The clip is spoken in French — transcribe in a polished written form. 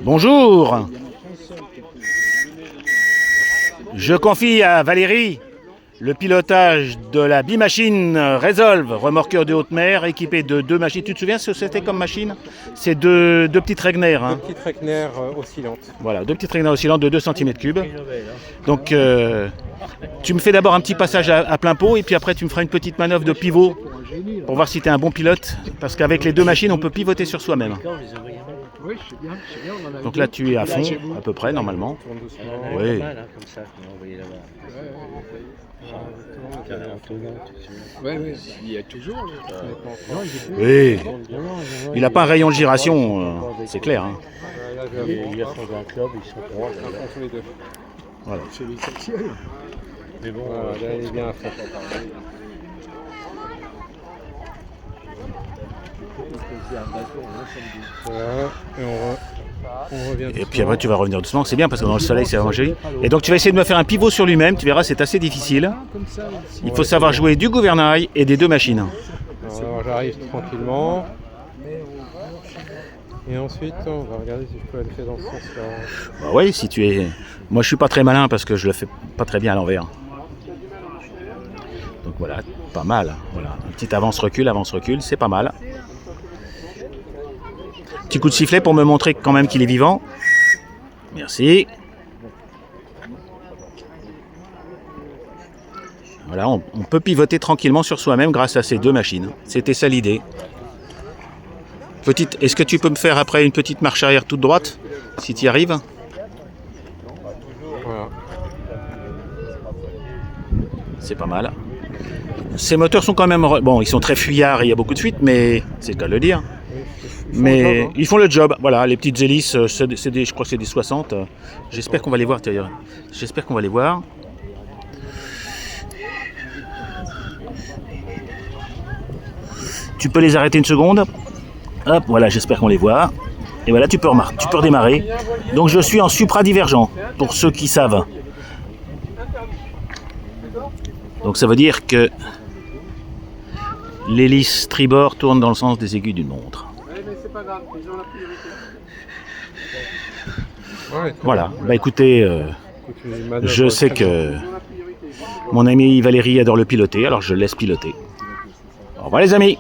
Bonjour. Je confie à Valérie le pilotage de la bimachine Resolve, remorqueur de haute mer, équipé de deux machines. Tu te souviens ce que c'était comme machine? C'est deux petites Regner. Deux petites Regner oscillantes. Voilà, deux petites Regner oscillantes de 2 cm3. Donc tu me fais d'abord un petit passage à plein pot et puis après tu me feras une petite manœuvre de pivot pour voir si tu es un bon pilote. Parce qu'avec les deux machines, on peut pivoter sur soi-même. Oui, c'est bien, c'est bien. Donc là, tu es à fond, à peu près, normalement. Oui. Oui, il y a toujours. Oui. Il n'a pas un rayon de giration, c'est clair. Hein. Il y a son club, ils sont trois. Tous les deux. Voilà. C'est l'essentiel. Mais bon, Voilà, là, il est bien à fond. Voilà, et on revient. Et puis après, tu vas revenir doucement, c'est bien parce que dans le soleil, c'est arrangé. Et donc, tu vas essayer de me faire un pivot sur lui-même. Tu verras, c'est assez difficile. Il faut savoir jouer du gouvernail et des deux machines. Alors, j'arrive tranquillement. Et ensuite, on va regarder si je peux aller faire dans ce sens-là. Bah oui, si tu es... Moi, je suis pas très malin parce que je le fais pas très bien à l'envers. Donc voilà, pas mal. Voilà, une petite avance-recul, c'est pas mal. Petit coup de sifflet pour me montrer quand même qu'il est vivant. Merci. Voilà, on peut pivoter tranquillement sur soi-même grâce à ces deux machines. C'était ça l'idée. Est-ce que tu peux me faire après une petite marche arrière toute droite, si tu y arrives? Voilà. C'est pas mal. Ces moteurs sont quand même... Bon, ils sont très fuyards, il y a beaucoup de fuites, mais c'est le cas de le dire. Mais ils font le job. Voilà, les petites hélices, je crois que c'est des 60. J'espère qu'on va les voir, d'ailleurs. J'espère qu'on va les voir. Tu peux les arrêter une seconde. Hop, voilà, j'espère qu'on les voit. Et voilà, tu peux redémarrer. Donc je suis en supradivergent, pour ceux qui savent. Donc ça veut dire que l'hélice tribord tourne dans le sens des aiguilles d'une montre. Voilà, bah écoutez, je sais que mon ami Valérie adore le piloter, alors je le laisse piloter. Au revoir les amis.